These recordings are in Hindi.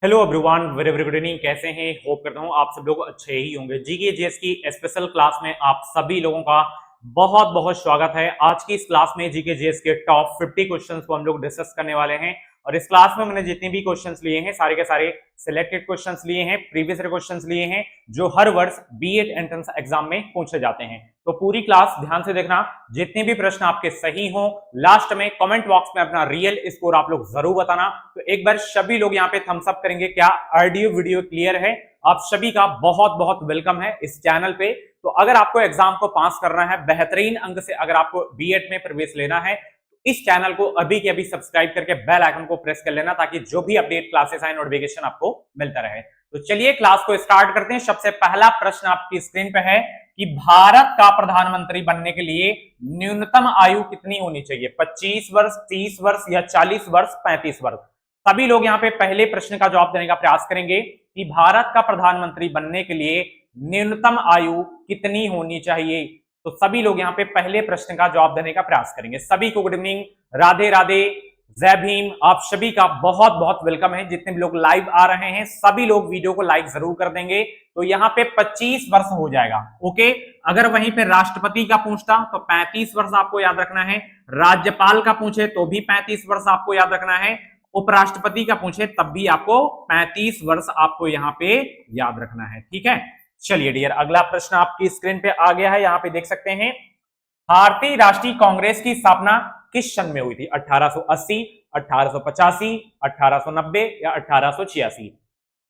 Hello everyone, very very good evening. कैसे हैं? होप करता हूं आप सब लोग अच्छे ही होंगे। जीके जीएस की स्पेशल क्लास में आप सभी लोगों का बहुत बहुत स्वागत है। आज की इस क्लास में जीके जीएस के टॉप 50 क्वेश्चंस को हम लोग डिस्कस करने वाले हैं। और इस क्लास में मैंने जितने भी क्वेश्चंस लिए हैं सारे के सारे सिलेक्टेड क्वेश्चंस लिए हैं, प्रीवियस क्वेश्चंस लिए हैं जो हर वर्ष बीएड एंट्रेंस एग्जाम में पूछे जाते हैं। तो पूरी क्लास ध्यान से देखना, जितने भी प्रश्न आपके सही हो लास्ट में कमेंट बॉक्स में अपना रियल स्कोर आप लोग जरूर बताना। तो एक बार सभी लोग यहाँ पे थम्स अप करेंगे। क्या ऑडियो वीडियो क्लियर है? आप सभी का बहुत बहुत वेलकम है इस चैनल पे। तो अगर आपको एग्जाम को पास करना है, बेहतरीन अंक से अगर आपको बीएड में प्रवेश लेना है, इस चैनल को अभी के अभी सब्सक्राइब करके बेल आइकन को प्रेस कर लेना ताकि जो भी अपडेट क्लासेस आए नोटिफिकेशन आपको मिलता रहे। तो चलिए क्लास को स्टार्ट करते हैं। सबसे पहला प्रश्न आपकी स्क्रीन पे है कि भारत का प्रधानमंत्री बनने के लिए न्यूनतम आयु कितनी होनी चाहिए? 25 वर्ष, 30 वर्ष या 40 वर्ष, 35 वर्ष? सभी लोग यहाँ पे पहले प्रश्न का जवाब देने का प्रयास करेंगे कि भारत का प्रधानमंत्री बनने के लिए न्यूनतम आयु कितनी होनी चाहिए। तो सभी लोग यहाँ पे पहले प्रश्न का जवाब देने का प्रयास करेंगे। सभी को गुड इवनिंग, राधे राधे, जय भीम। आप सभी का बहुत बहुत वेलकम है। जितने भी लोग लाइव आ रहे हैं सभी लोग वीडियो को लाइक जरूर कर देंगे। तो यहाँ पे 25 वर्ष हो जाएगा। ओके, अगर वहीं पे राष्ट्रपति का पूछता तो 35 वर्ष आपको याद रखना है। राज्यपाल का पूछे तो भी 35 वर्ष आपको याद रखना है। उपराष्ट्रपति का पूछे तब भी आपको 35 वर्ष आपको यहाँ पे याद रखना है। ठीक है, चलिए डियर, अगला प्रश्न आपकी स्क्रीन पे आ गया है। यहाँ पे देख सकते हैं, भारतीय राष्ट्रीय कांग्रेस की स्थापना किस सन में हुई थी? 1880, 1885, 1890 या 1886?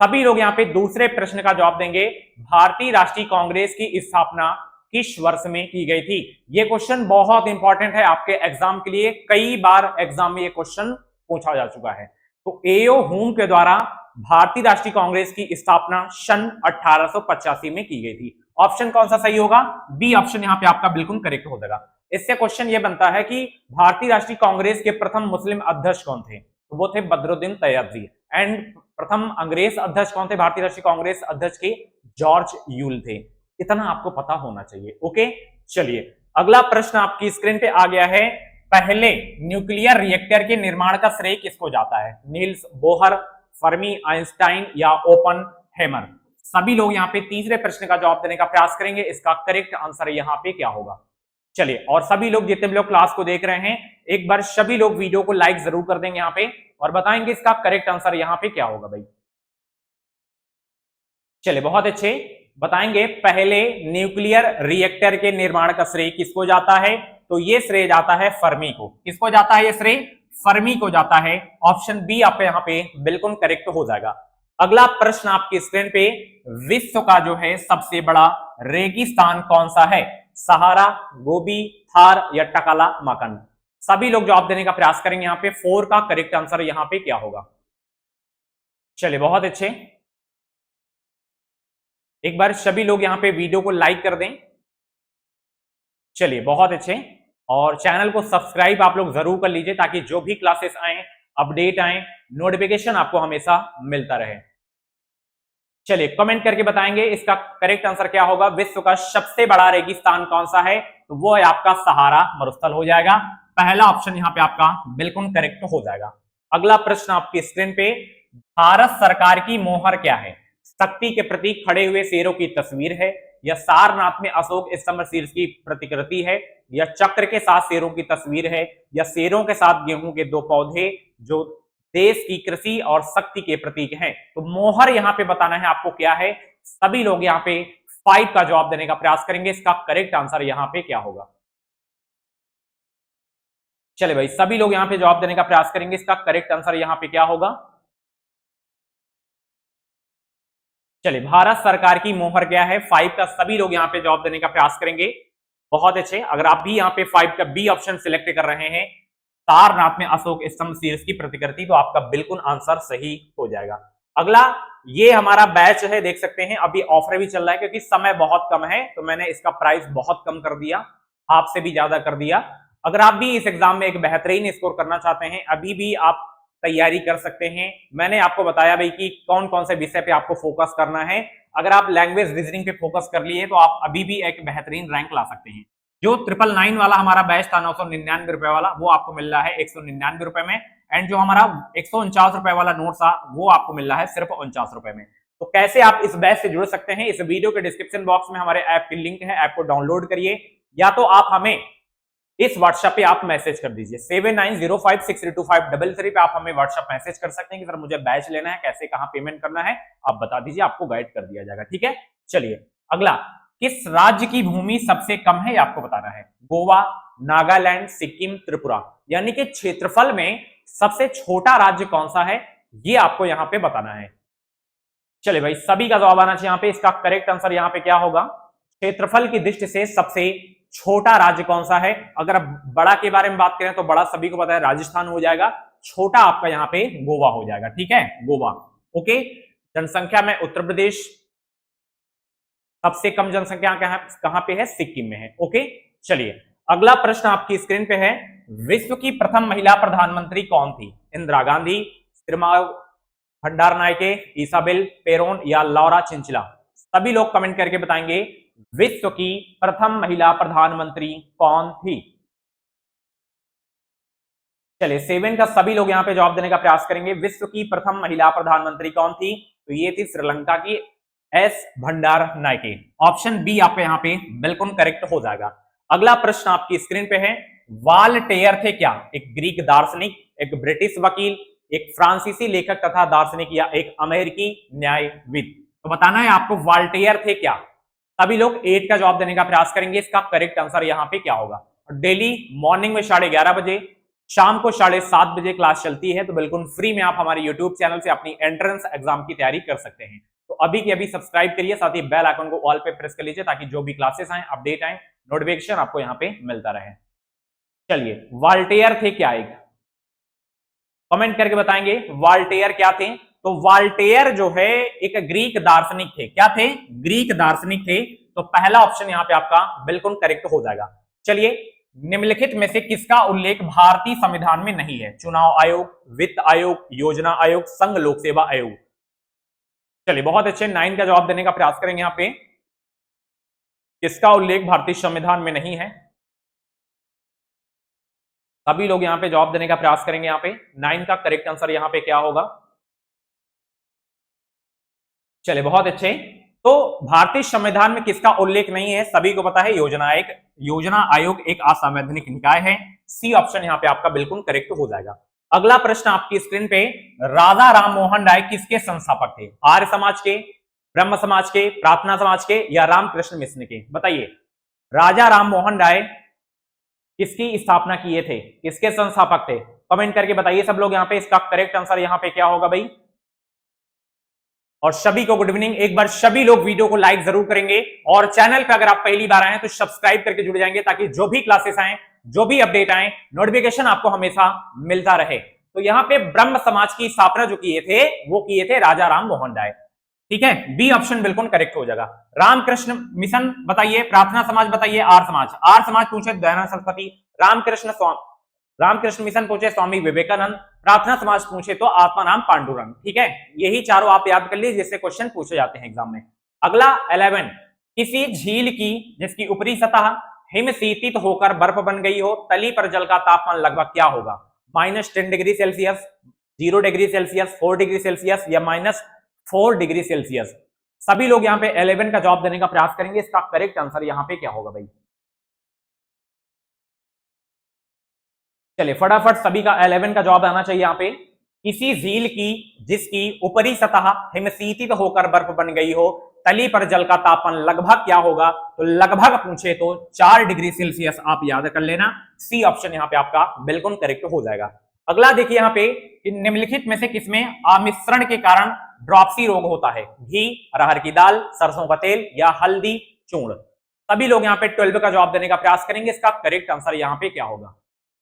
सभी लोग यहाँ पे दूसरे प्रश्न का जवाब देंगे। भारतीय राष्ट्रीय कांग्रेस की स्थापना किस वर्ष में की गई थी? ये क्वेश्चन बहुत इंपॉर्टेंट है आपके एग्जाम के लिए। कई बार एग्जाम में ये क्वेश्चन पूछा जा चुका है। तो एओ हुम के द्वारा भारतीय राष्ट्रीय कांग्रेस की स्थापना सन 1885 में की गई थी। ऑप्शन कौन सा सही होगा? बी ऑप्शन यहाँ पे आपका बिल्कुल करेक्ट हो जाएगा। इससे क्वेश्चन ये बनता है कि भारतीय राष्ट्रीय कांग्रेस के प्रथम मुस्लिम अध्यक्ष कौन थे? तो वो थे बदरुद्दीन तैयबजी। एंड प्रथम अंग्रेज अध्यक्ष कौन थे भारतीय राष्ट्रीय कांग्रेस अध्यक्ष के? जॉर्ज यूल थे। इतना आपको पता होना चाहिए। ओके, चलिए अगला प्रश्न आपकी स्क्रीन पे आ गया है। पहले न्यूक्लियर रिएक्टर के निर्माण का श्रेय किसको जाता है? नील्स बोहर, फर्मी आइंस्टाइन या ओपनहेमर? सभी लोग यहाँ पे तीसरे प्रश्न का जवाब देने का प्रयास करेंगे। इसका करेक्ट आंसर यहाँ पे क्या होगा? चलिए, और सभी लोग जितने भी लोग क्लास को देख रहे हैं एक बार सभी लोग वीडियो को लाइक जरूर कर देंगे यहाँ पे और बताएंगे इसका करेक्ट आंसर यहाँ पे क्या होगा भाई। चलिए, बहुत अच्छे, बताएंगे पहले न्यूक्लियर रिएक्टर के निर्माण का श्रेय किसको जाता है? तो ये श्रेय जाता है फर्मी को। किसको जाता है ये श्रेय? फर्मी को जाता है। ऑप्शन बी आपके यहाँ पे बिल्कुल करेक्ट हो जाएगा। अगला प्रश्न आपकी स्क्रीन पे, विश्व का जो है सबसे बड़ा रेगिस्तान कौन सा है? सहारा, गोबी, थार या टकाला माकंड? सभी लोग जवाब देने का प्रयास करेंगे। यहाँ पे 4 का करेक्ट आंसर यहाँ पे क्या होगा? चलिए, बहुत अच्छे, एक बार सभी लोग यहाँ पे वीडियो को लाइक कर दें। चलिए, बहुत अच्छे, और चैनल को सब्सक्राइब आप लोग जरूर कर लीजिए ताकि जो भी क्लासेस आए, अपडेट आए, नोटिफिकेशन आपको हमेशा मिलता रहे। चलिए, कमेंट करके बताएंगे इसका करेक्ट आंसर क्या होगा। विश्व का सबसे बड़ा रेगिस्तान कौन सा है? तो वो है आपका सहारा मरुस्थल हो जाएगा। पहला ऑप्शन यहाँ पे आपका बिल्कुल करेक्ट हो जाएगा। अगला प्रश्न आपकी स्क्रीन पे, भारत सरकार की मोहर क्या है? शक्ति के प्रतीक खड़े हुए शेरों की तस्वीर है, या सारनाथ में अशोक स्तंभ शीर्ष की प्रतिकृति है, या चक्र के साथ शेरों की तस्वीर है, या शेरों के साथ गेहूं के 2 पौधे जो देश की कृषि और शक्ति के प्रतीक हैं? तो मोहर यहाँ पे बताना है आपको क्या है। सभी लोग यहाँ पे 5 का जवाब देने का प्रयास करेंगे। इसका करेक्ट आंसर यहाँ पे क्या होगा? चले भाई, सभी लोग यहाँ पे जवाब देने का प्रयास करेंगे। इसका करेक्ट आंसर यहाँ पे क्या होगा? चलिए, भारत सरकार की मोहर क्या है? 5 का सभी लोग यहाँ पे जवाब देने का प्रयास करेंगे। बहुत अच्छे, अगर आप भी यहाँ पे 5 का बी ऑप्शन सिलेक्ट कर रहे हैं, सारनाथ में अशोक स्तंभ शीर्ष की प्रतिकृति, तो आपका बिल्कुल आंसर सही हो जाएगा। अगला, ये हमारा बैच है, देख सकते हैं अभी ऑफर भी चल रहा है क्योंकि समय बहुत कम है तो मैंने इसका प्राइस बहुत कम कर दिया, आपसे भी ज्यादा कर दिया। अगर आप भी इस एग्जाम में एक बेहतरीन स्कोर करना चाहते हैं, अभी भी आप तैयारी कर सकते हैं। मैंने आपको बताया भाई कि कौन कौन से विषय पे आपको फोकस करना है। अगर आप लैंग्वेज रीजनिंग पे फोकस कर लिए तो आप अभी भी एक बेहतरीन रैंक ला सकते हैं। जो 999 वाला हमारा बैच था 999 रुपए वाला, वो आपको मिल रहा है 199 रुपए में। एंड जो हमारा 149 रुपए वाला नोट था वो आपको मिल रहा है सिर्फ 49 रुपए में। तो कैसे आप इस बैच से जुड़ सकते हैं, इस वीडियो के डिस्क्रिप्शन बॉक्स में हमारे ऐप की लिंक है, ऐप को डाउनलोड करिए, या तो आप हमें इस व्हाट्सएप पे आप मैसेज कर दीजिए 7905632533 पे आप हमें व्हाट्सएप मैसेज कर सकते हैं कि सर मुझे बैच लेना है, कैसे कहां पेमेंट करना है, आप बता दीजिए, आपको गाइड कर दिया जाएगा। ठीक है, चलिए अगला, किस राज्य की भूमि सबसे कम है, आपको बताना है। गोवा, नागालैंड, सिक्किम, त्रिपुरा, यानी कि क्षेत्रफल में सबसे छोटा राज्य कौन सा है, ये आपको यहां पे बताना है। चलिए भाई, सभी का जवाब आना चाहिए यहां पे। इसका करेक्ट आंसर यहां पे क्या होगा, क्षेत्रफल की दृष्टि से सबसे छोटा राज्य कौन सा है। अगर आप बड़ा के बारे में बात करें तो बड़ा सभी को पता है राजस्थान हो जाएगा, छोटा आपका यहां पे गोवा हो जाएगा। ठीक है, गोवा। ओके, जनसंख्या में उत्तर प्रदेश, सबसे कम जनसंख्या कहां पे है, सिक्किम में है। ओके, चलिए अगला प्रश्न आपकी स्क्रीन पे है, विश्व की प्रथम महिला प्रधानमंत्री कौन थी। इंदिरा गांधी, श्रीमती भंडारनायके, इसाबेल पेरोन या लौरा चिंचिला। सभी लोग कमेंट करके बताएंगे विश्व की प्रथम महिला प्रधानमंत्री कौन थी। चलिए 7 का सभी लोग यहां पे जवाब देने का प्रयास करेंगे। विश्व की प्रथम महिला प्रधानमंत्री कौन थी, तो ये थी श्रीलंका की एस भंडारनायके। ऑप्शन बी आपके यहां पे बिल्कुल करेक्ट हो जाएगा। अगला प्रश्न आपकी स्क्रीन पे है, वाल्टेयर थे क्या, एक ग्रीक दार्शनिक, एक ब्रिटिश वकील, एक फ्रांसीसी लेखक तथा दार्शनिक, या एक अमेरिकी न्यायविद। तो बताना है आपको वाल्टेयर थे क्या। सभी लोग 8 का जवाब देने का प्रयास करेंगे। इसका करेक्ट आंसर यहां पे क्या होगा। डेली मॉर्निंग में 11:30 बजे, शाम को 7:30 बजे क्लास चलती है, तो बिल्कुल फ्री में आप हमारे यूट्यूब चैनल से अपनी एंट्रेंस एग्जाम की तैयारी कर सकते हैं। तो अभी की अभी सब्सक्राइब करिए, साथ ही बेल आइकन को ऑल पे प्रेस कर लीजिए ताकि जो भी क्लासेस आए, अपडेट आए, नोटिफिकेशन आपको यहाँ पे मिलता रहे। चलिए, वाल्टेयर थे क्या, एक कमेंट करके बताएंगे वाल्टेयर क्या थे। तो वाल्टेयर जो है एक ग्रीक दार्शनिक थे। क्या थे, ग्रीक दार्शनिक थे। तो पहला ऑप्शन यहाँ पे आपका बिल्कुल करेक्ट हो जाएगा। चलिए, निम्नलिखित में से किसका उल्लेख भारतीय संविधान में नहीं है। चुनाव आयोग, वित्त आयोग, योजना आयोग, संघ लोक सेवा आयोग। चलिए बहुत अच्छे, 9 का जवाब देने का प्रयास करेंगे यहाँ पे, किसका उल्लेख भारतीय संविधान में नहीं है। सभी लोग यहाँ पे जवाब देने का प्रयास करेंगे। यहाँ पे 9 का करेक्ट आंसर यहाँ पे क्या होगा। चलिए बहुत अच्छे, तो भारतीय संविधान में किसका उल्लेख नहीं है, सभी को पता है योजना आयोग एक असंवैधानिक निकाय है। सी ऑप्शन यहाँ पे आपका बिल्कुल करेक्ट हो जाएगा। अगला प्रश्न आपकी स्क्रीन पे, राजा राम मोहन राय किसके संस्थापक थे। आर्य समाज के, ब्रह्म समाज के, प्रार्थना समाज के, या रामकृष्ण मिशन के। बताइए, राजा राम मोहन राय किसकी स्थापना किए थे, किसके संस्थापक थे, कमेंट करके बताइए सब लोग यहाँ पे। इसका करेक्ट आंसर यहाँ पे क्या होगा भाई। और सभी को गुड इवनिंग। एक बार सभी लोग वीडियो को लाइक जरूर करेंगे, और चैनल पे अगर आप पहली बार आए हैं तो सब्सक्राइब करके जुड़ जाएंगे ताकि जो भी क्लासेस आए, जो भी अपडेट आए, नोटिफिकेशन आपको हमेशा मिलता रहे। तो यहाँ पे ब्रह्म समाज की स्थापना जो किए थे वो किए थे राजा राम मोहन राय। ठीक है, बी ऑप्शन बिल्कुल करेक्ट हो जाएगा। रामकृष्ण मिशन बताइए, प्रार्थना समाज बताइए, आर्य समाज पूछे दयानंद सरस्वती, रामकृष्ण मिशन पूछे स्वामी विवेकानंद, प्रार्थना समाज पूछे तो आत्माराम पांडुरंग। ठीक है, यही चारों आप याद कर लीजिए जिससे क्वेश्चन पूछे जाते हैं एग्जाम में। अगला 11, किसी झील की जिसकी ऊपरी सतह हिमशीतित होकर बर्फ बन गई हो, तली पर जल का तापमान लगभग क्या होगा। -10 degree Celsius, 0 degree Celsius, 4 degree Celsius, या -4 डिग्री सेल्सियस। सभी लोग यहाँ पे 11 का जवाब देने का प्रयास करेंगे। इसका करेक्ट आंसर यहाँ पे क्या होगा भाई। चलिए फटाफट सभी का 11 का जवाब आना चाहिए यहाँ पे। किसी झील की जिसकी ऊपरी सतह हिमशीतित होकर बर्फ बन गई हो, तली पर जल का तापमान लगभग क्या होगा। तो लगभग पूछे तो 4 डिग्री सेल्सियस आप याद कर लेना। सी ऑप्शन यहाँ पे आपका बिल्कुल करेक्ट हो जाएगा। अगला देखिए यहाँ पे, निम्नलिखित में से किसमें आमिश्रण के कारण ड्रॉप्सी रोग होता है। घी, अरहर की दाल, सरसों का तेल, या हल्दी चूर्ण। सभी लोग यहाँ पे 12 का जवाब देने का प्रयास करेंगे। इसका करेक्ट आंसर यहाँ पे क्या होगा।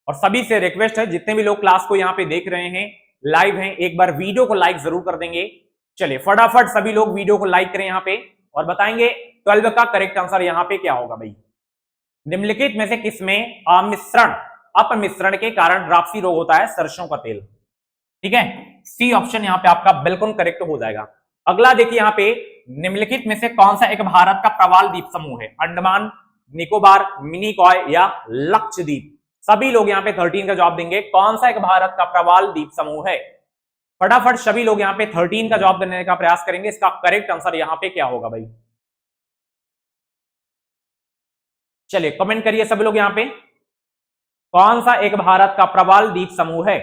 और सभी से रिक्वेस्ट है, जितने भी लोग क्लास को यहाँ पे देख रहे हैं, लाइव हैं, एक बार वीडियो को लाइक जरूर कर देंगे। चलिए फटाफट सभी लोग वीडियो को लाइक करें यहाँ पे और बताएंगे 12 का करेक्ट आंसर यहाँ पे क्या होगा भाई। निम्नलिखित में से किसमें आमिश्रण अपमिश्रण के कारण ड्रॉप्सी रोग होता है। सरसों का तेल। ठीक है, सी ऑप्शन यहाँ पे आपका बिल्कुल करेक्ट हो जाएगा। अगला देखिए यहाँ पे, निम्नलिखित में से कौन सा एक भारत का प्रवाल द्वीप समूह है। अंडमान निकोबार, मिनिकॉय, या लक्षद्वीप। सभी लोग यहाँ पे 13 का जवाब देंगे। कौन सा एक भारत का प्रवाल द्वीप समूह है? फटाफट सभी लोग यहाँ पे 13 का जवाब देने का प्रयास करेंगे। इसका करेक्ट आंसर यहाँ पे क्या होगा भाई? चलिए कमेंट करिए सभी लोग यहाँ पे, कौन सा एक भारत का प्रवाल द्वीप समूह है?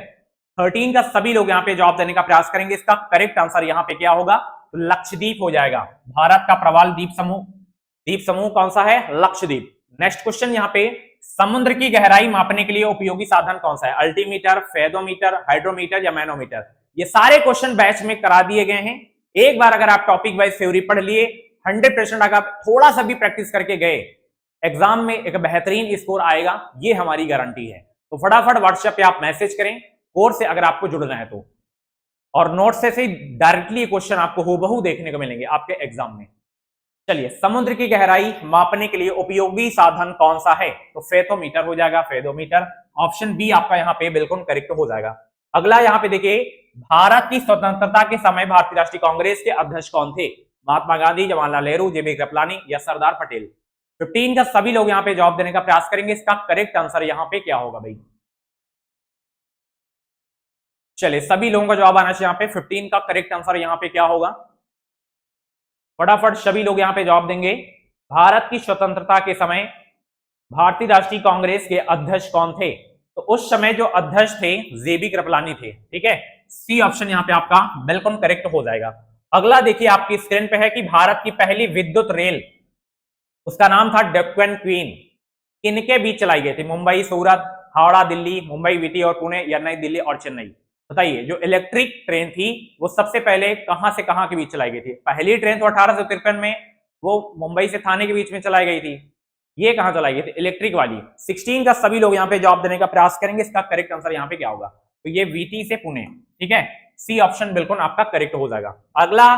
13 का सभी लोग यहाँ पे जवाब देने का प्रयास करेंगे। इसका करेक्ट आंसर यहाँ पे क्या होगा? तो लक्षद्वीप हो जाएगा। भारत का प्रवाल द्वीप समूह कौन सा है? लक्षद्वीप। नेक्स्ट क्वेश्चन यहाँ पे, समुद्र की गहराई मापने के लिए उपयोगी साधन कौन सा है? अल्टीमीटर, फेदोमीटर, हाइड्रोमीटर या मैनोमीटर? ये सारे क्वेश्चन बैच में करा दिए गए हैं। एक बार अगर आप टॉपिक वाइज थ्योरी पढ़ लिए, 100% अगर आप थोड़ा सा भी प्रैक्टिस करके गए, एग्जाम में एक बेहतरीन स्कोर आएगा, ये हमारी गारंटी है। तो फटाफट व्हाट्सएप पे आप मैसेज करें कोर्स से अगर आपको जुड़ना है तो, और नोट से डायरेक्टली क्वेश्चन आपको हूबहू देखने को मिलेंगे आपके एग्जाम में। चलिए, समुद्र की गहराई मापने के लिए उपयोगी साधन कौन सा है? तो फेथोमीटर हो जाएगा, फेदोमीटर। ऑप्शन बी आपका यहाँ पे बिल्कुल करेक्ट हो जाएगा। अगला यहाँ पे देखिए, भारत की स्वतंत्रता के समय भारतीय राष्ट्रीय कांग्रेस के अध्यक्ष कौन थे? महात्मा गांधी, जवाहरलाल नेहरू, जेबी कृपलानी या सरदार पटेल? 15 का सभी लोग यहाँ पे जवाब देने का प्रयास करेंगे। इसका करेक्ट आंसर यहाँ पे क्या होगा भाई? चलिए, सभी लोगों का जवाब आना चाहिए यहाँ पे। 15 का करेक्ट आंसर यहाँ पे क्या होगा? फटाफट सभी लोग यहाँ पे जवाब देंगे। भारत की स्वतंत्रता के समय भारतीय राष्ट्रीय कांग्रेस के अध्यक्ष कौन थे? तो उस समय जो अध्यक्ष थे जेबी कृपलानी थे। ठीक है, सी ऑप्शन यहाँ पे आपका बिल्कुल करेक्ट हो जाएगा। अगला देखिए आपकी स्क्रीन पे है कि भारत की पहली विद्युत रेल, उसका नाम था डेक्कन क्वीन, किनके बीच चलाई गई थी? मुंबई, सूरत, हावड़ा, दिल्ली, मुंबई विटी और पुणे या नई दिल्ली और चेन्नई? बताइए, जो इलेक्ट्रिक ट्रेन थी वो सबसे पहले कहां से कहां के बीच चलाई गई थी? पहली ट्रेन तो 1853 में वो मुंबई से थाने के बीच में चलाई गई थी। ये कहां चलाई गई थी? इलेक्ट्रिक वाली। 16 का सभी लोग यहाँ पे जवाब देने का प्रयास करेंगे। इसका करेक्ट आंसर यहाँ पे क्या होगा? तो ये वीटी से पुणे। ठीक है, सी ऑप्शन बिल्कुल आपका करेक्ट हो जाएगा। अगला,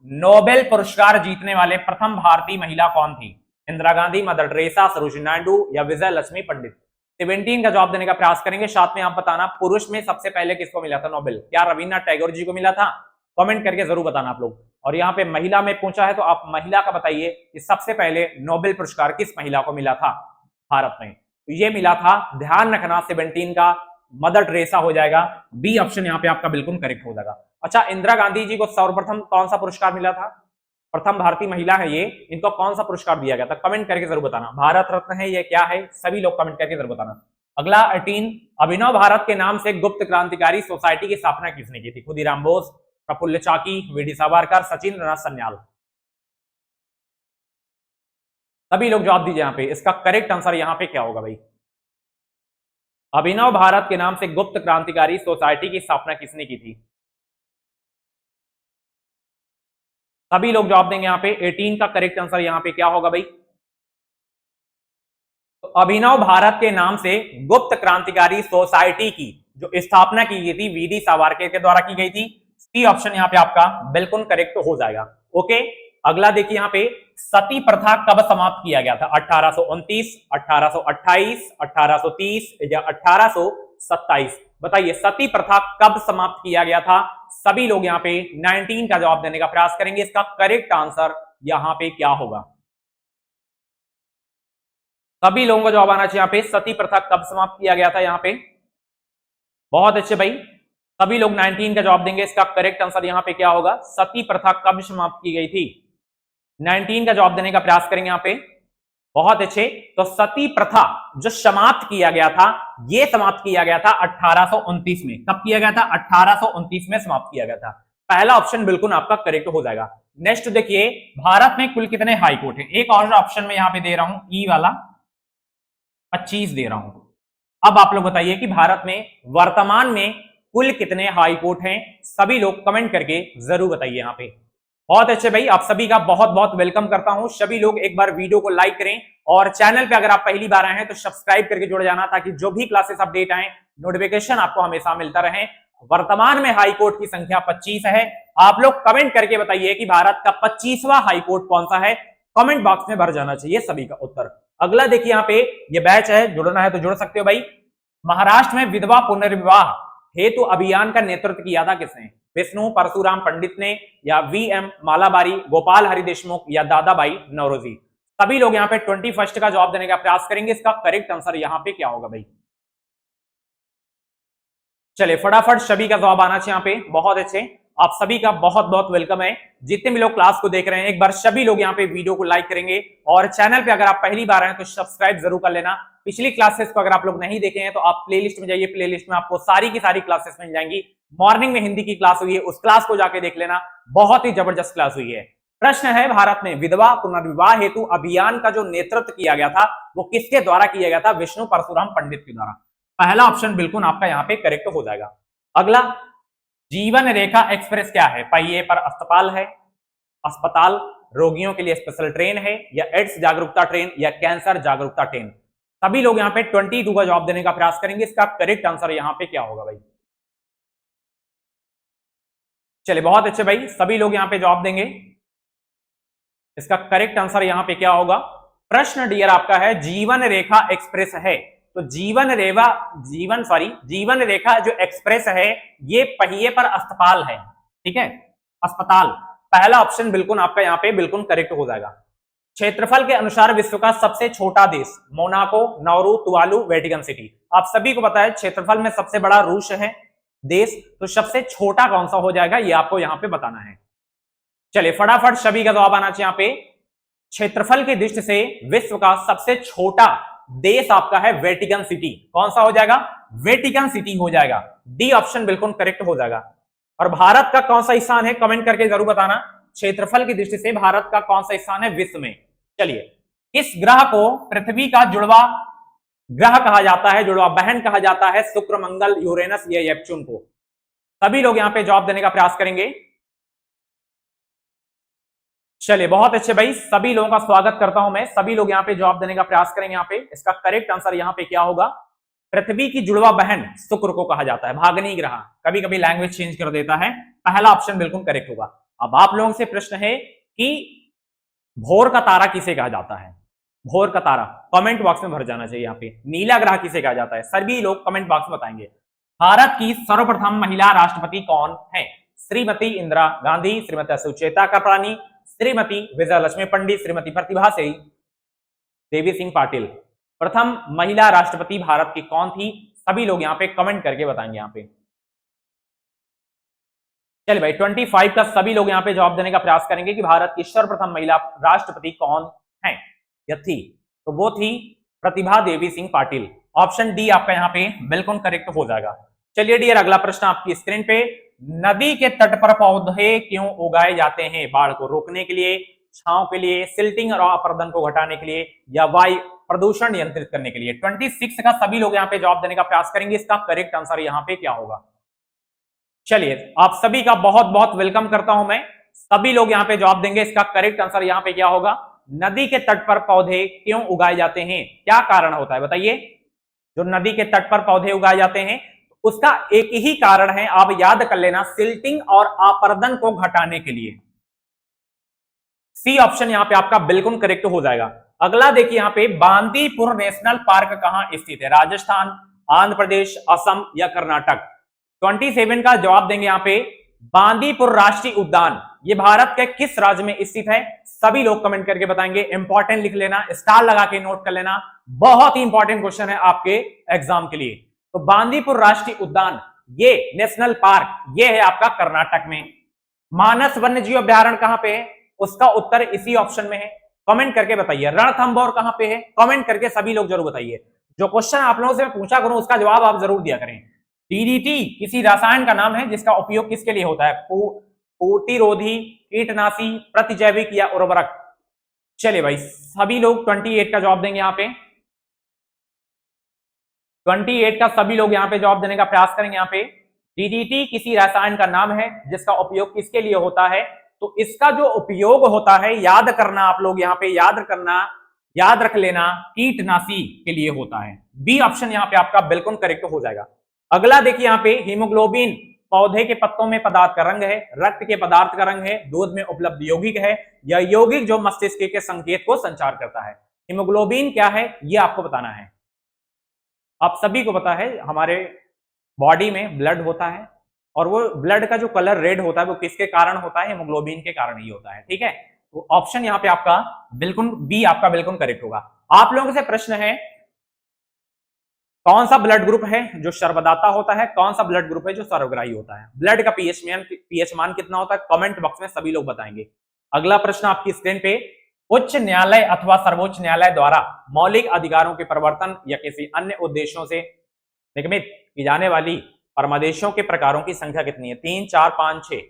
नोबेल पुरस्कार जीतने वाले प्रथम भारतीय महिला कौन थी? इंदिरा गांधी, मदर टेरेसा, सरोजिनी नायडू या विजय लक्ष्मी पंडित? 17 का जवाब देने का प्रयास करेंगे। साथ में आप बताना पुरुष में सबसे पहले किसको मिला था नोबेल? क्या रविन्द्रनाथ टैगोर जी को मिला था? कमेंट करके जरूर बताना आप लोग। और यहाँ पे महिला में पूछा है तो आप महिला का बताइए कि सबसे पहले नोबेल पुरस्कार किस महिला को मिला था भारत में? तो ये मिला था, ध्यान रखना, 17 का मदर टेरेसा हो जाएगा। बी ऑप्शन यहाँ पे आपका बिल्कुल करेक्ट हो जाएगा। अच्छा, इंदिरा गांधी जी को सर्वप्रथम कौन सा पुरस्कार मिला था? प्रथम भारतीय महिला है ये, इनको कौन सा पुरस्कार दिया गया था? कमेंट करके जरूर बताना। भारत रत्न है ये, क्या है? सभी लोग कमेंट करके जरूर बताना। अगला 18, अभिनव भारत के नाम से गुप्त क्रांतिकारी सोसाइटी की स्थापना किसने की थी? खुदीराम बोस, प्रफुल्ल चाकी, वी.डी. सावरकर, सचिन नाथ सन्याल? सभी लोग जवाब दीजिए यहाँ पे। इसका करेक्ट आंसर यहाँ पे क्या होगा भाई? अभिनव भारत के नाम से गुप्त क्रांतिकारी सोसाइटी की स्थापना किसने की थी? सभी लोग जवाब देंगे यहाँ पे। 18 का करेक्ट आंसर यहाँ पे क्या होगा भाई? तो अभिनव भारत के नाम से गुप्त क्रांतिकारी सोसाइटी की जो स्थापना की गई थी वी.डी. सावरकर के द्वारा की गई थी। सी ऑप्शन यहाँ पे आपका बिल्कुल करेक्ट हो जाएगा। ओके, अगला देखिए यहाँ पे, सती प्रथा कब समाप्त किया गया था? 1829, 1828, 1830 या 1827? बताइए, सती प्रथा कब समाप्त किया गया था? सभी लोग यहाँ पे 19 का जवाब देने का प्रयास करेंगे। इसका करेक्ट आंसर यहाँ पे क्या होगा? सभी लोगों का जवाब आना चाहिए यहाँ पे। सती प्रथा कब समाप्त किया गया था यहाँ पे? बहुत अच्छे भाई, सभी लोग 19 का जवाब देंगे। इसका करेक्ट आंसर यहाँ पे क्या होगा? सती प्रथा कब समाप्त की गई थी? 19 का जवाब देने का प्रयास करेंगे यहाँ पे। बहुत अच्छे, तो सती प्रथा जो समाप्त किया गया था, ये समाप्त किया गया था 1829 में। कब किया गया था? 1829 में समाप्त किया गया था। पहला ऑप्शन बिल्कुल आपका करेक्ट हो जाएगा। नेक्स्ट देखिए, भारत में कुल कितने हाई कोर्ट हैं? एक और ऑप्शन में यहाँ पे दे रहा हूं, ई वाला 25 दे रहा हूं। अब आप लोग बताइए कि भारत में वर्तमान में कुल कितने हाई कोर्ट हैं? सभी लोग कमेंट करके जरूर बताइए यहाँ पे। बहुत अच्छे भाई, आप सभी का बहुत बहुत वेलकम करता हूं। सभी लोग एक बार वीडियो को लाइक करें और चैनल पे अगर आप पहली बार आए हैं तो सब्सक्राइब करके जुड़ जाना, ताकि जो भी क्लासेस अपडेट आए नोटिफिकेशन आपको हमेशा मिलता रहे। वर्तमान में हाई कोर्ट की संख्या 25 है। आप लोग कमेंट करके बताइए कि भारत का 25वां हाई कोर्ट कौन सा है? कमेंट बॉक्स में भर जाना चाहिए सभी का उत्तर। अगला देखिए यहाँ पे, ये बैच है, जुड़ना है तो जुड़ सकते हो भाई। महाराष्ट्र में विधवा पुनर्विवाह हेतु अभियान का नेतृत्व किया था किसने? विष्णु परशुराम पंडित ने या वी.एम. मालाबारी, गोपाल हरि देशमुख या दादाबाई नौरोजी? सभी लोग यहाँ पे 21 का जवाब देने का प्रयास करेंगे। इसका करेक्ट आंसर यहाँ पे क्या होगा भाई? चलिए फटाफट सभी का जवाब आना चाहिए यहाँ पे। बहुत अच्छे, आप सभी का बहुत बहुत वेलकम है। जितने भी लोग क्लास को देख रहे हैं, एक बार सभी लोग यहाँ पे वीडियो को लाइक करेंगे और चैनल पे अगर आप पहली बार आए तो सब्सक्राइब जरूर कर लेना। पिछली क्लासेस को अगर आप लोग नहीं देखे हैं तो आप प्लेलिस्ट में जाइए, प्लेलिस्ट में आपको सारी की सारी क्लासेस मिल जाएंगी। मॉर्निंग में हिंदी की क्लास हुई है, उस क्लास को जाके देख लेना, बहुत ही जबरदस्त क्लास हुई है। प्रश्न है, भारत में विधवा पुनर्विवाह हेतु अभियान का जो नेतृत्व किया गया था वो किसके द्वारा किया गया था? विष्णु परशुराम पंडित के द्वारा। पहला ऑप्शन बिल्कुल आपका यहाँ पे करेक्ट हो जाएगा। अगला, जीवन रेखा एक्सप्रेस क्या है? पहिए पर अस्पताल है, अस्पताल, रोगियों के लिए स्पेशल ट्रेन है, या एड्स जागरूकता ट्रेन, या कैंसर जागरूकता ट्रेन? सभी लोग यहाँ पे 22 का जवाब देने का प्रयास करेंगे। इसका करेक्ट आंसर यहाँ पे क्या होगा भाई? चलिए बहुत अच्छे भाई, सभी लोग यहाँ पे जवाब देंगे। इसका करेक्ट आंसर यहाँ पे क्या होगा? प्रश्न डियर आपका है जीवन रेखा एक्सप्रेस है, तो जीवन रेखा जो एक्सप्रेस है ये पहिए पर अस्पताल है, ठीक है, अस्पताल। पहला ऑप्शन बिल्कुल आपका यहाँ पे बिल्कुल करेक्ट हो जाएगा। क्षेत्रफल के अनुसार विश्व का सबसे छोटा देश? Monaco, Nauru, Tuvalu, Vatican city. आप सभी को पता है क्षेत्रफल में सबसे बड़ा रूस है देश, तो सबसे छोटा कौन सा हो जाएगा ये आपको यहाँ पे बताना है। चलिए फटाफट सभी का जवाब आना चाहिए यहाँ पे। क्षेत्रफल की दृष्टि से विश्व का सबसे छोटा देश आपका है वेटिकन सिटी। कौन सा हो जाएगा? वेटिकन सिटी हो जाएगा। डी ऑप्शन बिल्कुल करेक्ट हो जाएगा। और भारत का कौन सा स्थान है कमेंट करके जरूर बताना। क्षेत्रफल की दृष्टि से भारत का कौन सा स्थान है विश्व में? चलिए, इस ग्रह को पृथ्वी का जुड़वा ग्रह कहा जाता है, जुड़वा बहन कहा जाता है? शुक्र, मंगल, यूरेनस या नेपच्यून को? सभी लोग यहाँ पे जवाब देने का प्रयास करेंगे। चलिए बहुत अच्छे भाई, सभी लोगों का स्वागत करता हूं मैं। सभी लोग यहाँ पे जवाब देने का प्रयास करेंगे। यहाँ पे इसका करेक्ट आंसर यहाँ पे क्या होगा? पृथ्वी की जुड़वा बहन शुक्र को कहा जाता है, भागनी ग्रह। कभी कभी लैंग्वेज चेंज कर देता है। पहला ऑप्शन बिल्कुल करेक्ट होगा। अब आप लोगों से प्रश्न है कि भोर का तारा किसे कहा जाता है? भोर का तारा कमेंट बॉक्स में भर जाना चाहिए। यहाँ पे नीला ग्रह किसे कहा जाता है? सभी लोग कमेंट बॉक्स में बताएंगे। भारत की सर्वप्रथम महिला राष्ट्रपति कौन है? श्रीमती इंदिरा गांधी, श्रीमती सुचेता कृपलानी, श्रीमती विजयलक्ष्मी पंडित, श्रीमती प्रतिभा सिंह देवी सिंह पाटिल। प्रथम महिला राष्ट्रपति भारत की कौन थी? सभी लोग यहाँ पे कमेंट करके बताएंगे। यहाँ पे चलिए भाई 25 का सभी लोग यहाँ पे जवाब देने का प्रयास करेंगे कि भारत की सर्वप्रथम महिला राष्ट्रपति कौन है या थी? तो वो थी प्रतिभा देवी सिंह पाटिल। ऑप्शन डी आपका यहाँ पे बिल्कुल करेक्ट हो जाएगा। चलिए डियर, अगला प्रश्न आपकी स्क्रीन पे। नदी के तट पर पौधे क्यों उगाए जाते हैं? बाढ़ को रोकने के लिए, छांव के लिए, सिल्टिंग और अपरदन को घटाने के लिए, या वायु प्रदूषण नियंत्रित करने के लिए? 26 का सभी लोग यहाँ पे जवाब देने का प्रयास करेंगे। इसका करेक्ट आंसर यहाँ पे क्या होगा? चलिए आप सभी का बहुत बहुत वेलकम करता हूं मैं। सभी लोग यहाँ पे जवाब देंगे। इसका करेक्ट आंसर यहाँ पे क्या होगा? नदी के तट पर पौधे क्यों उगाए जाते हैं? क्या कारण होता है बताइए? जो नदी के तट पर पौधे उगाए जाते हैं उसका एक ही कारण है, आप याद कर लेना, सिल्टिंग और अपरदन को घटाने के लिए। सी ऑप्शन यहाँ पे आपका बिल्कुल करेक्ट हो जाएगा। अगला देखिए यहाँ पे, बांदीपुर नेशनल पार्क कहां स्थित है? राजस्थान, आंध्र प्रदेश, असम या कर्नाटक? 27 का जवाब देंगे यहाँ पे। बांदीपुर राष्ट्रीय उद्यान ये भारत के किस राज्य में स्थित है? सभी लोग कमेंट करके बताएंगे। इंपॉर्टेंट लिख लेना, स्टार लगा के नोट कर लेना, बहुत ही इंपॉर्टेंट क्वेश्चन है आपके एग्जाम के लिए। तो बांदीपुर राष्ट्रीय उद्यान ये नेशनल पार्क ये है आपका कर्नाटक में। मानस वन्य जीव अभ्यारण्य कहां पे है? उसका उत्तर इसी ऑप्शन में है। कमेंट करके बताइए। रणथंभौर कहां पे है? कमेंट करके सभी लोग जरूर बताइए। जो क्वेश्चन आप लोगों से मैं पूछा करूं उसका जवाब आप जरूर दिया करें। डीडीटी किसी रसायन का नाम है जिसका उपयोग किसके लिए होता है? प्रतिरोधी, कीटनाशी, प्रतिजैविक या उर्वरक? चलिए भाई सभी लोग 28 का जवाब देंगे। यहाँ पे 28 का सभी लोग यहाँ पे जवाब देने का प्रयास करेंगे। यहाँ पे डीडीटी किसी रसायन का नाम है जिसका उपयोग किसके लिए होता है? तो इसका जो उपयोग होता है याद करना, आप लोग यहाँ पे याद रख लेना, कीटनाशी के लिए होता है। बी ऑप्शन यहाँ पे आपका बिल्कुल करेक्ट हो जाएगा। अगला देखिए यहाँ पे, हीमोग्लोबिन पौधे के पत्तों में पदार्थ का रंग है, रक्त के पदार्थ का रंग है, दूध में उपलब्ध यौगिक है, या यौगिक जो मस्तिष्क के संकेत को संचार करता है? हीमोग्लोबिन क्या है ये आपको बताना है। आप सभी को पता है हमारे बॉडी में ब्लड होता है और वो ब्लड का जो कलर रेड होता है वो किसके कारण होता है? हीमोग्लोबिन के कारण ही होता है। ठीक है, तो ऑप्शन यहाँ पे आपका बिल्कुल बी आपका बिल्कुल करेक्ट होगा। आप लोगों से प्रश्न है, कौन सा ब्लड ग्रुप है जो सर्वदाता होता है, कौन सा ब्लड ग्रुप है जो सर्वग्राही होता है, ब्लड का पीएच मान कितना होता है, कमेंट बॉक्स में सभी लोग बताएंगे। अगला प्रश्न आपकी स्क्रीन पे, उच्च न्यायालय अथवा सर्वोच्च न्यायालय द्वारा मौलिक अधिकारों के प्रवर्तन या किसी अन्य उद्देश्यों से निगमित की जाने वाली परमादेशों के प्रकारों की संख्या कितनी है? 3, 4, 5, 6।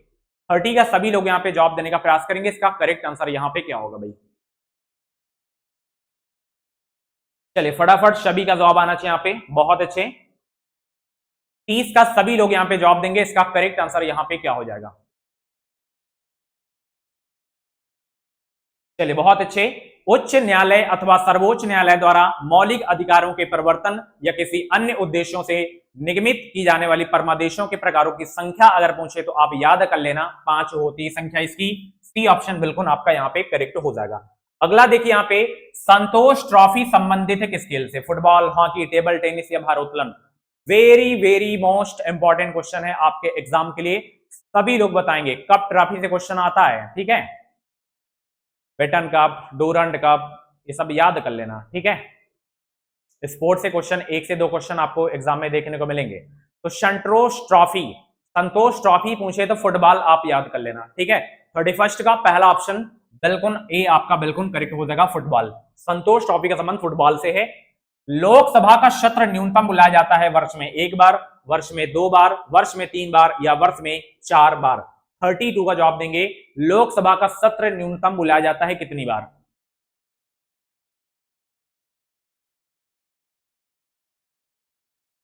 30 का सभी लोग यहाँ पे जवाब देने का प्रयास करेंगे। इसका करेक्ट आंसर यहाँ पे क्या होगा भाई? चलिए फटाफट सभी का जवाब आना चाहिए यहाँ पे, बहुत अच्छे। 30 का सभी लोग यहाँ पे जवाब देंगे। इसका करेक्ट आंसर यहाँ पे क्या हो जाएगा? चलिए बहुत अच्छे। उच्च न्यायालय अथवा सर्वोच्च न्यायालय द्वारा मौलिक अधिकारों के प्रवर्तन या किसी अन्य उद्देश्यों से निगमित की जाने वाली परमादेशों के प्रकारों की संख्या अगर पूछे तो आप याद कर लेना 5 होती है संख्या इसकी। सी ऑप्शन बिल्कुल आपका यहाँ पे करेक्ट हो जाएगा। अगला देखिए यहाँ पे, संतोष ट्रॉफी संबंधित है किस खेल से? फुटबॉल, हॉकी, टेबल टेनिस या भारोत्तोलन? Very very most important question है आपके एग्जाम के लिए। सभी लोग बताएंगे कप ट्रॉफी से क्वेश्चन आता है, ठीक है। बेटन कप, डूरंड कप, ये सब याद कर लेना, ठीक है। स्पोर्ट्स से क्वेश्चन 1 से 2 क्वेश्चन आपको एग्जाम में देखने को मिलेंगे। तो संतोष ट्रॉफी पूछे तो फुटबॉल आप याद कर लेना, ठीक है। 31 का पहला ऑप्शन बिल्कुल ए आपका बिल्कुल करेक्ट हो जाएगा, फुटबॉल। संतोष ट्रॉफी का संबंध फुटबॉल से है। लोकसभा का सत्र न्यूनतम बुलाया जाता है वर्ष में 1 बार, वर्ष में 2 बार, वर्ष में 3 बार या वर्ष में 4 बार? 32 का जवाब देंगे। लोकसभा का सत्र न्यूनतम बुलाया जाता है कितनी बार?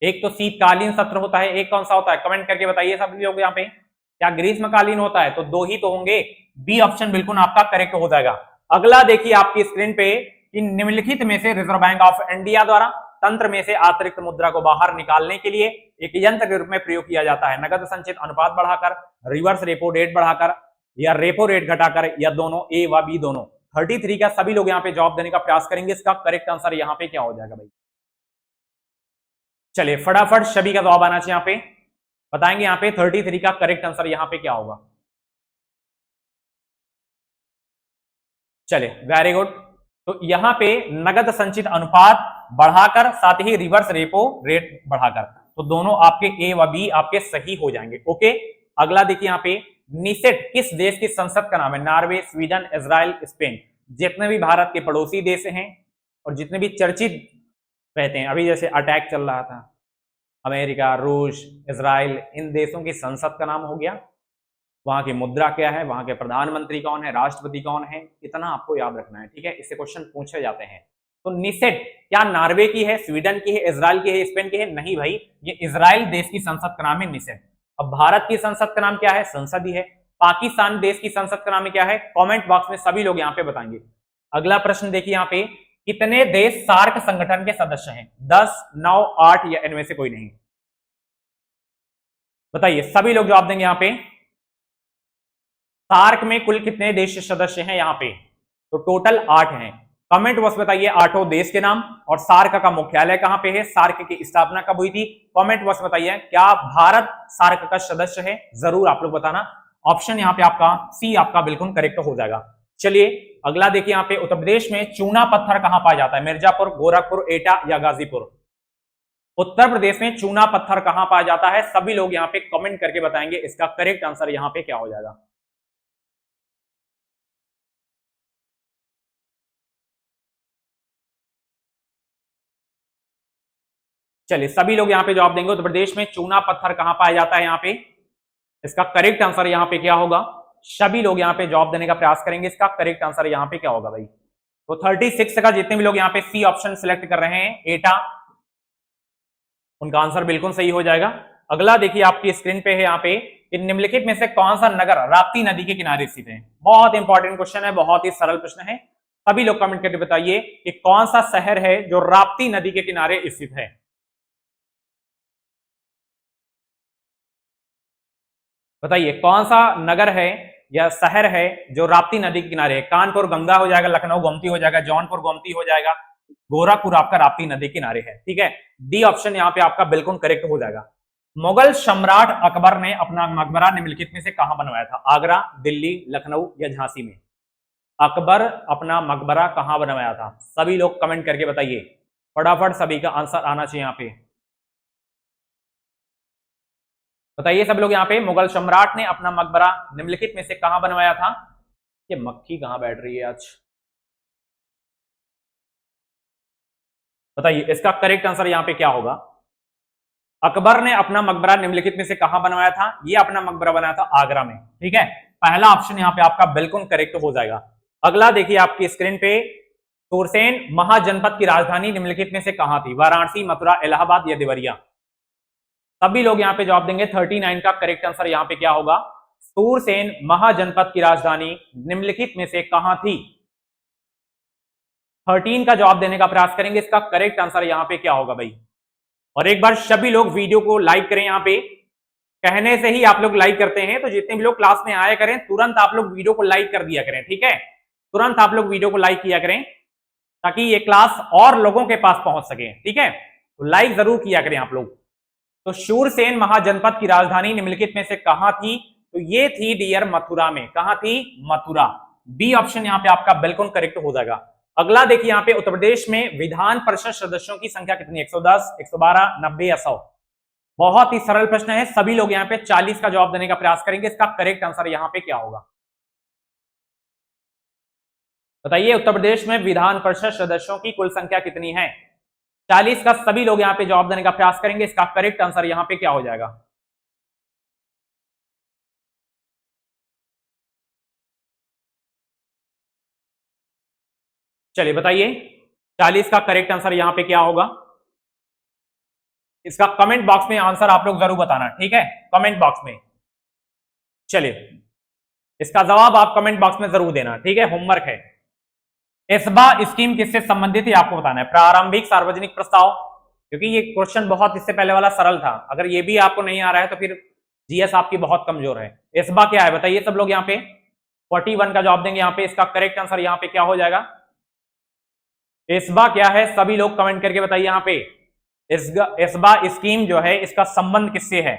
एक तो शीतकालीन सत्र होता है, एक कौन सा होता है? कमेंट करके बताइए सब लोग यहाँ पे। क्या ग्रीष्मकालीन होता है? तो 2 ही तो होंगे। बी ऑप्शन बिल्कुल आपका करेक्ट हो जाएगा। अगला देखिए आपकी स्क्रीन पे कि निम्नलिखित में से रिजर्व बैंक ऑफ इंडिया द्वारा तंत्र में से अतिरिक्त मुद्रा को बाहर निकालने के लिए एक यंत्र के रूप में प्रयोग किया जाता है? नगद संचित अनुपात बढ़ाकर, रिवर्स रेपो रेट बढ़ाकर, या रेपो रेट घटाकर, या दोनों, ए व बी दोनों? 33 का सभी लोग यहाँ पे जवाब देने का प्रयास करेंगे। इसका करेक्ट आंसर यहाँ पे क्या हो जाएगा भाई? चलिए फटाफट सभी का जवाब आना चाहिए यहाँ पे, बताएंगे यहाँ पे 33 का करेक्ट आंसर यहाँ पे क्या होगा? चलिए वेरी गुड। तो यहाँ पे नगद संचित अनुपात बढ़ाकर, साथ ही रिवर्स रेपो रेट बढ़ाकर, तो दोनों आपके ए व बी आपके सही हो जाएंगे। ओके, अगला देखिए यहाँ पे, निसेट किस देश की संसद का नाम है? Norway, Sweden, Israel, Spain? जितने भी भारत के पड़ोसी देश हैं और जितने भी चर्चित रहते हैं, अभी जैसे अटैक चल रहा था, अमेरिका, रूस, इजराइल, इन देशों की संसद का नाम हो गया। वहां की मुद्रा क्या है, वहां के प्रधानमंत्री कौन है, राष्ट्रपति कौन है, इतना आपको याद रखना है, ठीक है। इससे क्वेश्चन पूछे जाते हैं। तो निसेट क्या नॉर्वे की है, स्वीडन की है, इजराइल की है, स्पेन की है? नहीं भाई, ये इजराइल देश की संसद का नाम है निसेट। अब भारत की संसद का नाम क्या है? संसद ही है। पाकिस्तान देश की संसद का नाम क्या है? कॉमेंट बॉक्स में सभी लोग यहाँ पे बताएंगे। अगला प्रश्न देखिए यहाँ पे, कितने देश सार्क संगठन के सदस्य हैं? 10, 9, 8 या इनमें से कोई नहीं? बताइए, सभी लोग जवाब देंगे यहाँ पे। सार्क में कुल कितने देश सदस्य हैं यहाँ पे? तो टोटल 8 हैं। कमेंट बॉक्स बताइए 8 देश के नाम, और सार्क का मुख्यालय कहां पे है, सार्क की स्थापना कब हुई थी? कमेंट बॉक्स बताइए, क्या भारत सार्क का सदस्य है? जरूर आप लोग बताना। ऑप्शन यहाँ पे आपका सी आपका बिल्कुल करेक्ट हो जाएगा। चलिए अगला देखिए यहाँ पे, उत्तर प्रदेश में चूना पत्थर कहां पाया जाता है? मिर्जापुर, गोरखपुर, एटा या गाजीपुर? उत्तर प्रदेश में चूना पत्थर कहां पाया जाता है? सभी लोग यहाँ पे कमेंट करके बताएंगे। इसका करेक्ट आंसर यहाँ पे क्या हो जाएगा? चलिए सभी लोग यहाँ पे जवाब देंगे। उत्तर प्रदेश में चूना पत्थर कहां पाया जाता है यहाँ पे? इसका करेक्ट आंसर यहाँ पे क्या होगा? सभी लोग यहाँ पे जवाब देने का प्रयास करेंगे। इसका करेक्ट आंसर यहाँ पे क्या होगा भाई? तो 36 का जितने भी लोग यहाँ पे सी ऑप्शन सिलेक्ट कर रहे हैं, एटा, उनका आंसर बिल्कुल सही हो जाएगा। अगला देखिए आपकी स्क्रीन पे है यहाँ पे, कि निम्नलिखित में से कौन सा नगर राप्ती नदी के किनारे स्थित है? बहुत इंपॉर्टेंट क्वेश्चन है, बहुत ही सरल प्रश्न है। सभी लोग कमेंट करके बताइए कि कौन सा शहर है जो राप्ती नदी के किनारे स्थित है? बताइए कौन सा नगर है या शहर है जो राप्ती नदी के किनारे है? कानपुर गंगा हो जाएगा, लखनऊ गोमती हो जाएगा, जौनपुर गोमती हो जाएगा, गोरखपुर आपका राप्ती नदी किनारे है, ठीक है। डी ऑप्शन यहाँ पे आपका बिल्कुल करेक्ट हो जाएगा। मुगल सम्राट अकबर ने अपना मकबरा निम्नलिखित में से कहां बनवाया था? आगरा, दिल्ली, लखनऊ या झांसी में? अकबर अपना मकबरा कहां बनवाया था? सभी लोग कमेंट करके बताइए, फटाफट सभी का आंसर आना चाहिए यहाँ पे। बताइए सब लोग यहाँ पे, मुगल सम्राट ने अपना मकबरा निम्नलिखित में से कहां बनवाया था? ये मक्खी कहां बैठ रही है आज? बताइए इसका करेक्ट आंसर यहाँ पे क्या होगा? अकबर ने अपना मकबरा निम्नलिखित में से कहां बनवाया था? ये अपना मकबरा बनाया था आगरा में। ठीक है, पहला ऑप्शन यहाँ पे आपका बिल्कुल करेक्ट हो जाएगा। अगला देखिए आपकी स्क्रीन पे, सुरसेन महाजनपद की राजधानी निम्नलिखित में से कहां थी? वाराणसी, मथुरा, इलाहाबाद या देवरिया? सभी लोग यहाँ पे जवाब देंगे। 39 का करेक्ट आंसर यहाँ पे क्या होगा? सुरसेन महाजनपद की राजधानी निम्नलिखित में से कहां थी? 13 का जवाब देने का प्रयास करेंगे, इसका करेक्ट आंसर यहाँ पे क्या होगा भाई? और एक बार सभी लोग वीडियो को लाइक करें। यहाँ पे कहने से ही आप लोग लाइक करते हैं, तो जितने भी लोग क्लास में आया करें तुरंत आप लोग वीडियो को लाइक कर दिया करें। ठीक है, तुरंत आप लोग वीडियो को लाइक किया करें ताकि ये क्लास और लोगों के पास पहुंच सके। ठीक है, तो लाइक जरूर किया करें आप लोग। तो शूरसेन महाजनपद की राजधानी निम्नलिखित में से कहां थी? तो ये थी डियर मथुरा में। कहां थी? मथुरा। बी ऑप्शन यहाँ पे आपका बिल्कुल करेक्ट हो जाएगा। अगला देखिए यहाँ पे, उत्तर प्रदेश में विधान परिषद सदस्यों की संख्या कितनी? 110, 112, 90 या 100? बहुत ही सरल प्रश्न है। सभी लोग यहाँ पे 40 का जवाब देने का प्रयास करेंगे, इसका करेक्ट आंसर यहाँ पे क्या होगा? बताइए उत्तर प्रदेश में विधान परिषद सदस्यों की कुल संख्या कितनी है? 40 का सभी लोग यहाँ पे जवाब देने का प्रयास करेंगे, इसका करेक्ट आंसर यहाँ पे क्या हो जाएगा? चलिए बताइए 40 का करेक्ट आंसर यहाँ पे क्या होगा? इसका कमेंट बॉक्स में आंसर आप लोग जरूर बताना। ठीक है, कमेंट बॉक्स में। चलिए इसका जवाब आप कमेंट बॉक्स में जरूर देना। ठीक है, होमवर्क है। एस्बा स्कीम किससे संबंधित है आपको बताना है। प्रारंभिक सार्वजनिक प्रस्ताव, क्योंकि ये क्वेश्चन बहुत इससे पहले वाला सरल था। अगर ये भी आपको नहीं आ रहा है तो फिर जीएस आपकी बहुत कमजोर है। एस्बा क्या है बताइए सब लोग यहाँ पे। 41 का जवाब देंगे यहाँ पे, इसका करेक्ट आंसर यहाँ पे क्या हो जाएगा? एस्बा क्या है सभी लोग कमेंट करके बताइए यहाँ पे। एस्बा स्कीम जो है इसका संबंध किससे है?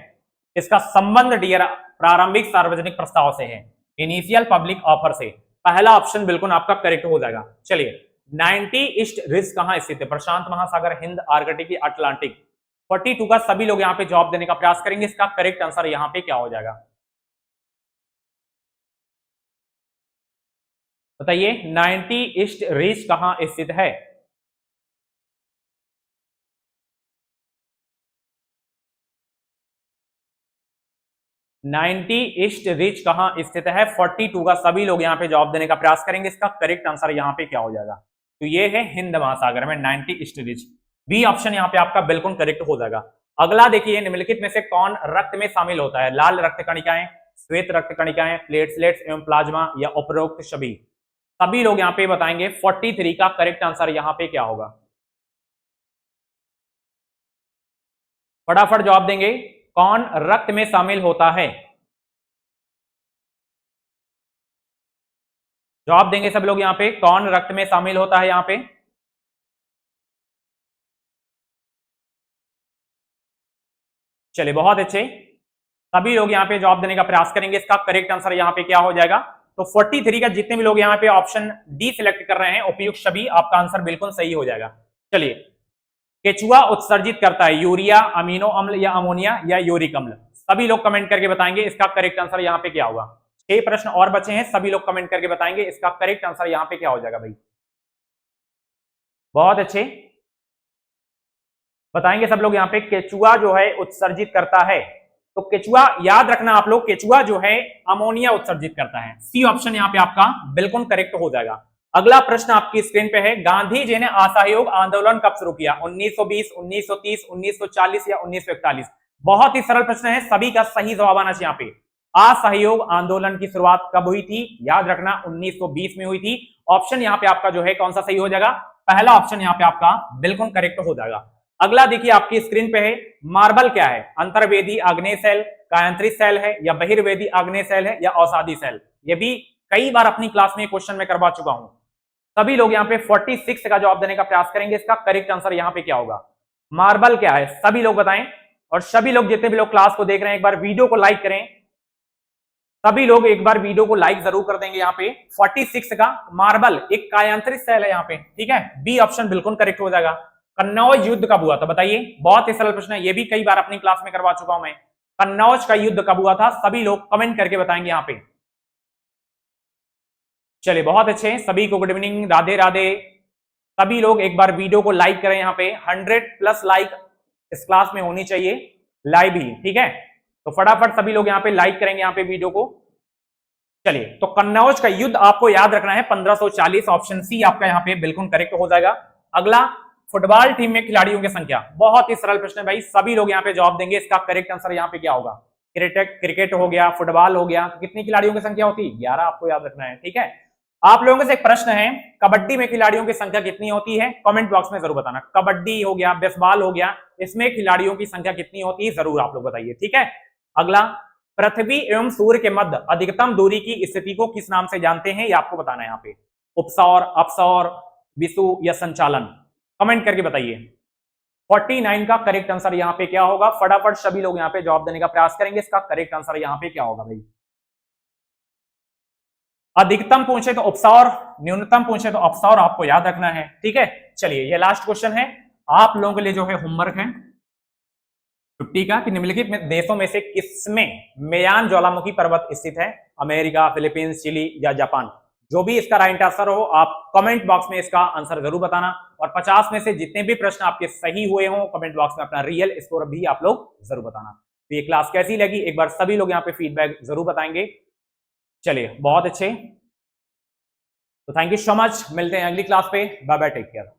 इसका संबंध डियर प्रारंभिक सार्वजनिक प्रस्ताव से है, इनिशियल पब्लिक ऑफर से। पहला ऑप्शन बिल्कुल आपका करेक्ट हो जाएगा। चलिए 90 ईस्ट रिज कहां स्थित है? प्रशांत महासागर, हिंद, आर्कटिक, अटलांटिक? 42 का सभी लोग यहाँ पे जवाब देने का प्रयास करेंगे, इसका करेक्ट आंसर यहाँ पे क्या हो जाएगा? बताइए 90 ईस्ट रिज कहां स्थित है? नाइनटी ईस्ट रिच कहां स्थित है? 42 का सभी लोग यहाँ पे जवाब देने का प्रयास करेंगे, इसका करेक्ट आंसर यहाँ पे क्या हो जाएगा? तो ये है हिंद महासागर में 90 ईस्ट रिच। बी ऑप्शन यहाँ पे आपका बिल्कुल करेक्ट हो जाएगा। अगला देखिए, निम्नलिखित में से कौन रक्त में शामिल होता है? लाल रक्त कणिकाएं, श्वेत रक्त कणिकाएं, प्लेटलेट्स एवं प्लाज्मा या उपरोक्त सभी लोग यहाँ पे बताएंगे। 43 का करेक्ट आंसर यहाँ पे क्या होगा? फटाफट जवाब देंगे, कौन रक्त में शामिल होता है? जवाब देंगे सब लोग यहाँ पे, कौन रक्त में शामिल होता है यहाँ पे? चलिए बहुत अच्छे, सभी लोग यहाँ पे जवाब देने का प्रयास करेंगे, इसका करेक्ट आंसर यहाँ पे क्या हो जाएगा? तो 43 का जितने भी लोग यहाँ पे ऑप्शन डी सिलेक्ट कर रहे हैं, उपयुक्त सभी, आपका आंसर बिल्कुल सही हो जाएगा। चलिए, केचुआ उत्सर्जित करता है यूरिया, अमीनो अम्ल या अमोनिया या यूरिक अम्ल? सभी लोग कमेंट करके बताएंगे, इसका करेक्ट आंसर यहाँ पे क्या होगा? 6 प्रश्न और बचे हैं, सभी लोग कमेंट करके बताएंगे, इसका करेक्ट आंसर यहाँ पे क्या हो जाएगा भाई? बहुत अच्छे, बताएंगे सब लोग यहाँ पे। केचुआ जो है उत्सर्जित करता है, तो केचुआ याद रखना आप लोग, केचुआ जो है अमोनिया उत्सर्जित करता है। सी ऑप्शन यहाँ पे आपका बिल्कुल करेक्ट हो जाएगा। अगला प्रश्न आपकी स्क्रीन पे है, गांधी जी ने असहयोग आंदोलन कब शुरू किया? 1920, 1930, 1940 या 1941? बहुत ही सरल प्रश्न है, सभी का सही जवाब आना चाहिए यहाँ पे। असहयोग आंदोलन की शुरुआत कब हुई थी? याद रखना 1920 में हुई थी। ऑप्शन यहाँ पे आपका जो है कौन सा सही हो जाएगा? पहला ऑप्शन यहाँ पे आपका बिल्कुल करेक्ट हो जाएगा। अगला देखिए आपकी स्क्रीन पे है, मार्बल क्या है? अंतर्वेदी आग्नेय सेल, कायांतरित सेल है या बहिर्वेदी आग्नेय सेल है या औषधि सेल? ये भी कई बार अपनी क्लास में क्वेश्चन में करवा चुका हूं। सभी लोग यहाँ पे 46 का जवाब देने का प्रयास करेंगे, इसका करेक्ट आंसर यहाँ पे क्या होगा? मार्बल क्या है सभी लोग बताएं। और सभी लोग जितने भी लोग क्लास को देख रहे हैं, एक बार वीडियो को लाइक करें। सभी लोग एक बार वीडियो को लाइक जरूर कर देंगे। यहाँ पे 46 का मार्बल एक कायांतरित सेल है यहाँ पे। ठीक है, बी ऑप्शन बिल्कुल करेक्ट हो जाएगा। कन्नौज युद्ध कब हुआ था बताइए? बहुत ही सरल प्रश्न है, ये भी कई बार अपनी क्लास में करवा चुका हूं मैं। कन्नौज का युद्ध कब हुआ था? सभी लोग कमेंट करके बताएंगे यहां पे। चलिए बहुत अच्छे, सभी को गुड इवनिंग, राधे राधे। सभी लोग एक बार वीडियो को लाइक करें, यहाँ पे 100+ लाइक इस क्लास में होनी चाहिए, लाइव ही, ठीक है। तो फटाफट सभी लोग यहाँ पे लाइक करेंगे यहाँ पे वीडियो को। चलिए, तो कन्नौज का युद्ध आपको याद रखना है 1540, ऑप्शन सी आपका यहाँ पे बिल्कुल करेक्ट हो जाएगा। अगला, फुटबॉल टीम में खिलाड़ियों की संख्या, बहुत ही सरल प्रश्न है भाई, सभी लोग यहाँ पे जवाब देंगे। इसका करेक्ट आंसर यहाँ पे क्या होगा? क्रिकेट हो गया, फुटबॉल हो गया, तो कितनी खिलाड़ियों की संख्या होती है? 11 आपको याद रखना है, ठीक है। आप लोगों से एक प्रश्न है, कबड्डी में खिलाड़ियों की संख्या कितनी होती है? कमेंट बॉक्स में जरूर बताना। कबड्डी हो गया, बेसबॉल हो गया, इसमें खिलाड़ियों की संख्या कितनी होती है? जरूर आप लोग बताइए, ठीक है। अगला, पृथ्वी एवं सूर्य के मध्य अधिकतम दूरी की स्थिति को किस नाम से जानते हैं? ये आपको बताना है यहाँ पे। उपसौर, अपसौर, विषुव या संचालन? कमेंट करके बताइए। 49 का करेक्ट आंसर यहाँ पे क्या होगा? फटाफट सभी लोग यहाँ पे जवाब देने का प्रयास करेंगे। इसका करेक्ट आंसर यहाँ पे क्या होगा भाई? अधिकतम पूछे तो उपसौर, न्यूनतम पूछे तो अपसौर, आपको याद रखना है, ठीक है। चलिए, ये लास्ट क्वेश्चन है आप लोगों के लिए, जो है होमवर्क है 50 का, कि निम्नलिखित में देशों में से किसमें मेयान ज्वालामुखी पर्वत स्थित है? अमेरिका, फिलीपींस, चिली या जापान? जो भी इसका राइट आंसर हो, आप कमेंट बॉक्स में इसका आंसर जरूर बताना। और 50 में से जितने भी प्रश्न आपके सही हुए हों, कमेंट बॉक्स में अपना रियल स्कोर भी आप लोग जरूर बताना। तो ये क्लास कैसी लगी, एक बार सभी लोग यहाँ पे फीडबैक जरूर बताएंगे। चलिए बहुत अच्छे, तो थैंक यू सो मच, मिलते हैं अगली क्लास पे, बाय बाय, टेक केयर।